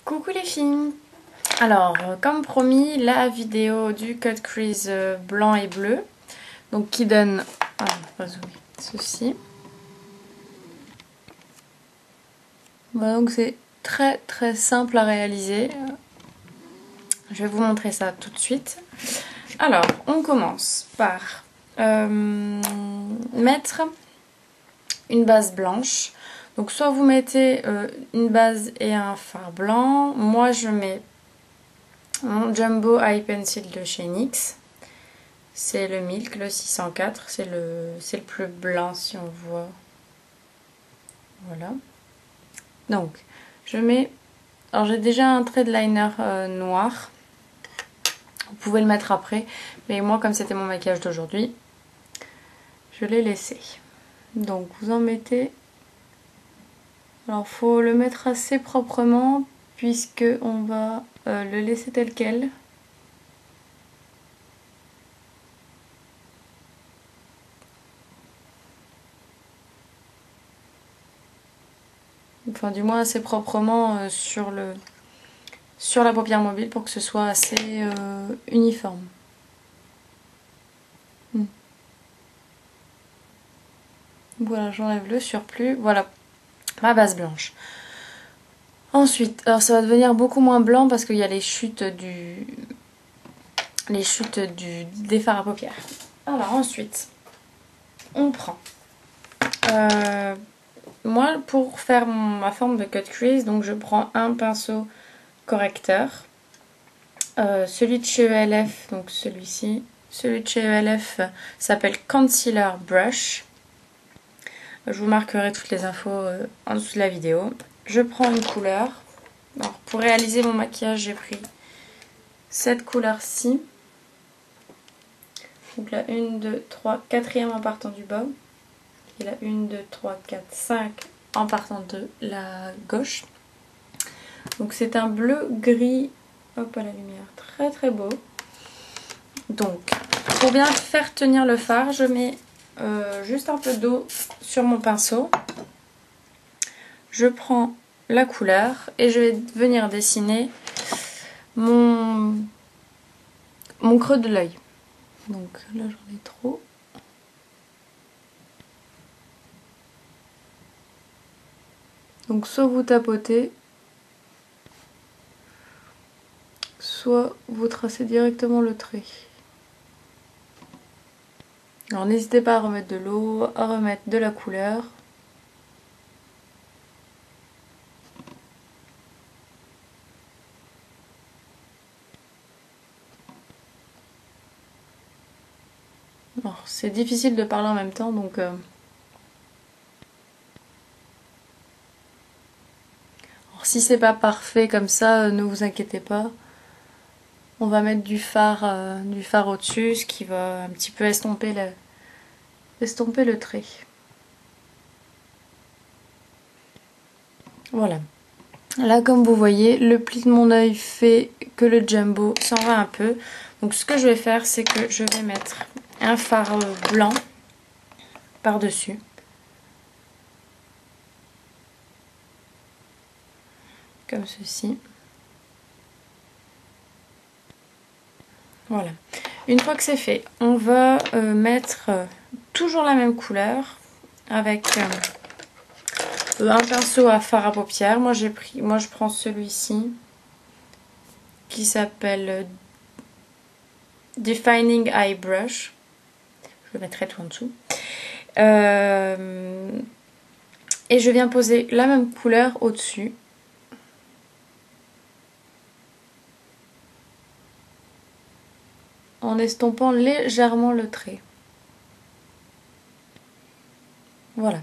Coucou les filles. Alors, comme promis, la vidéo du cut crease blanc et bleu. Donc qui donne... Ah, pas zoomer. Ceci. Voilà, donc c'est très simple à réaliser. Je vais vous montrer ça tout de suite. Alors, on commence par mettre une base blanche. Donc soit vous mettez une base et un fard blanc. Moi je mets mon Jumbo Eye Pencil de chez NYX. C'est le Milk, le 604. C'est le plus blanc si on voit. Voilà. Donc, je mets... Alors j'ai déjà un trait de liner noir. Vous pouvez le mettre après. Mais moi, comme c'était mon maquillage d'aujourd'hui, je l'ai laissé. Donc, vous en mettez... Alors, faut le mettre assez proprement puisque on va le laisser tel quel. Enfin, du moins assez proprement sur la paupière mobile pour que ce soit assez uniforme. Voilà, j'enlève le surplus. Voilà, ma base blanche. Ensuite, alors ça va devenir beaucoup moins blanc parce qu'il y a les chutes des fards à paupières. Alors ensuite, on prend... moi, pour faire ma forme de cut crease, donc je prends un pinceau correcteur. Celui de chez ELF, donc celui-ci. Celui de chez ELF s'appelle Concealer Brush. Je vous marquerai toutes les infos en dessous de la vidéo. Je prends une couleur. Alors, pour réaliser mon maquillage, j'ai pris cette couleur-ci. Donc la 1, 2, 3, 4e en partant du bas. Et la 1, 2, 3, 4, 5 en partant de la gauche. Donc c'est un bleu gris. Hop à la lumière. Très beau. Donc, pour bien faire tenir le fard, je mets juste un peu d'eau sur mon pinceau. Je prends la couleur et je vais venir dessiner mon creux de l'œil. Donc là j'en ai trop. Donc soit vous tapotez, soit vous tracez directement le trait. Alors n'hésitez pas à remettre de l'eau, à remettre de la couleur. Alors c'est difficile de parler en même temps donc... Alors, si c'est pas parfait comme ça, ne vous inquiétez pas. On va mettre du fard au-dessus, ce qui va un petit peu estomper le trait. Voilà. Là, comme vous voyez, le pli de mon œil fait que le jumbo s'en va un peu. Donc ce que je vais faire, c'est que je vais mettre un fard blanc par-dessus. Comme ceci. Voilà. Une fois que c'est fait, on va mettre toujours la même couleur avec un pinceau à fard à paupières. Moi je prends celui-ci qui s'appelle Defining Eye Brush. Je le mettrai tout en dessous. Et je viens poser la même couleur au-dessus. En estompant légèrement le trait. Voilà.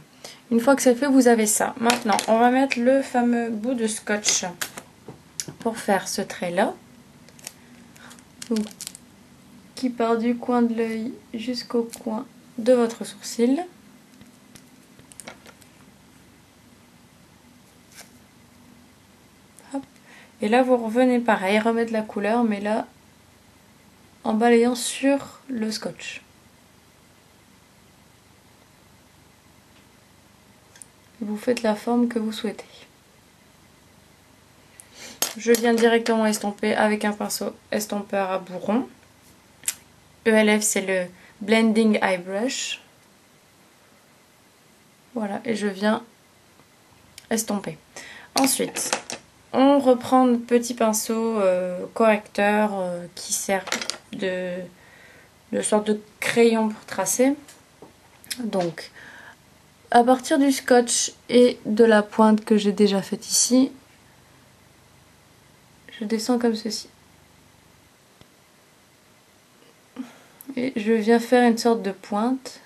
Une fois que c'est fait, vous avez ça. Maintenant, on va mettre le fameux bout de scotch pour faire ce trait-là. Qui part du coin de l'œil jusqu'au coin de votre sourcil. Hop. Et là, vous revenez pareil, remettre la couleur, mais là, en balayant sur le scotch. Vous faites la forme que vous souhaitez. Je viens directement estomper avec un pinceau estompeur à bourron. ELF, c'est le Blending Eye Brush. Voilà, et je viens estomper. Ensuite, on reprend le petit pinceau correcteur qui sert de sorte de crayon pour tracer. Donc, à partir du scotch et de la pointe que j'ai déjà faite ici, je descends comme ceci. Et je viens faire une sorte de pointe.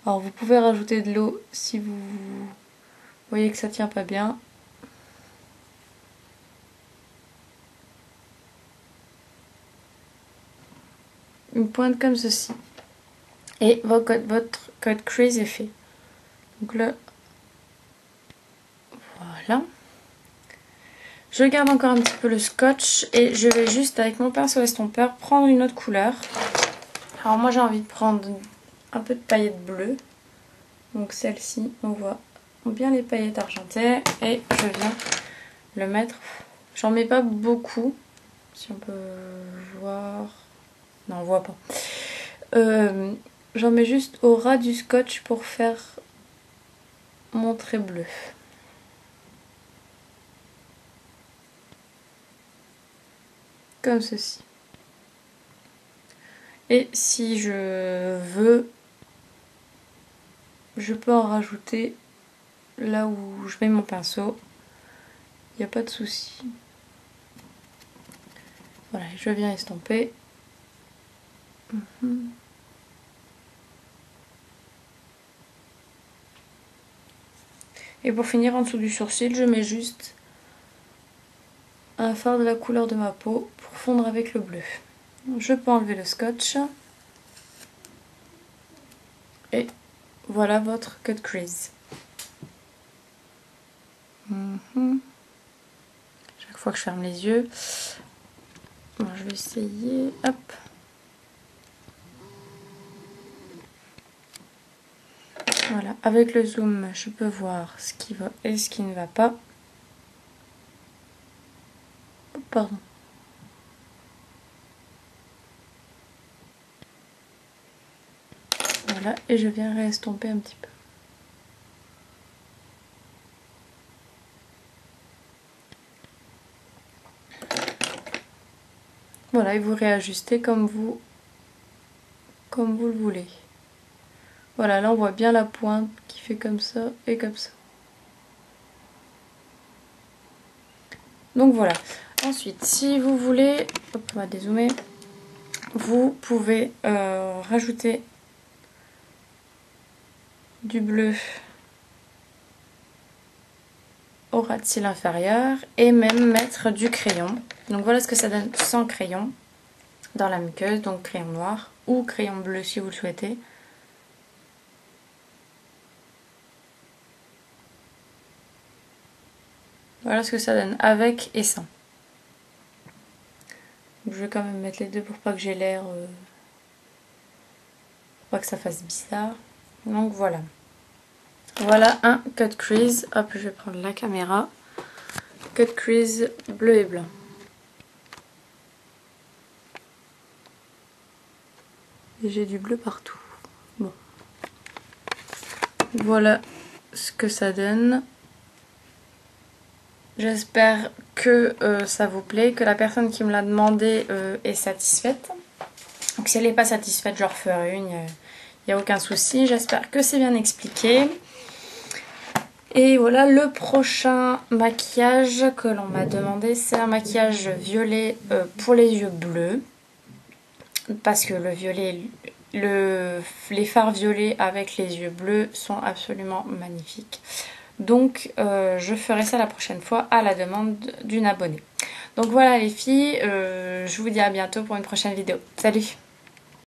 Alors vous pouvez rajouter de l'eau si vous voyez que ça tient pas bien. Une pointe comme ceci. Et votre cut crease est fait. Donc là, voilà. Je garde encore un petit peu le scotch et je vais juste avec mon pinceau estompeur prendre une autre couleur. Alors moi j'ai envie de prendre un peu de paillettes bleues. Donc celle-ci, on voit bien les paillettes argentées et je viens le mettre. J'en mets pas beaucoup, si on peut voir. Non, on voit pas. J'en mets juste au ras du scotch pour faire mon trait bleu. Comme ceci. Et si je veux, je peux en rajouter là où je mets mon pinceau. Il n'y a pas de souci. Voilà, je viens estomper. Et pour finir, en dessous du sourcil, je mets juste un fard de la couleur de ma peau pour fondre avec le bleu. Je peux enlever le scotch. Et voilà votre cut crease. Chaque fois que je ferme les yeux. Bon, je vais essayer. Hop. Voilà, avec le zoom, je peux voir ce qui va et ce qui ne va pas. Oh, pardon. Voilà, et je viens réestomper un petit peu. Voilà, et vous réajustez comme vous le voulez. Voilà, là on voit bien la pointe qui fait comme ça et comme ça. Donc voilà. Ensuite, si vous voulez, hop, on va dézoomer, vous pouvez rajouter du bleu au ras de cils inférieur et même mettre du crayon. Donc voilà ce que ça donne sans crayon dans la muqueuse, donc crayon noir ou crayon bleu si vous le souhaitez. Voilà ce que ça donne avec et sans. Donc je vais quand même mettre les deux pour pas que j'ai l'air... pour pas que ça fasse bizarre. Donc voilà. Voilà un cut crease. Hop, je vais prendre la caméra. Cut crease bleu et blanc. Et j'ai du bleu partout. Bon. Voilà ce que ça donne. J'espère que ça vous plaît, que la personne qui me l'a demandé est satisfaite. Donc si elle n'est pas satisfaite, je referai une, il n'y a aucun souci. J'espère que c'est bien expliqué. Et voilà, le prochain maquillage que l'on m'a demandé, c'est un maquillage violet pour les yeux bleus. Parce que le violet, les fards violets avec les yeux bleus sont absolument magnifiques. Donc je ferai ça la prochaine fois à la demande d'une abonnée. Donc voilà les filles, je vous dis à bientôt pour une prochaine vidéo. Salut!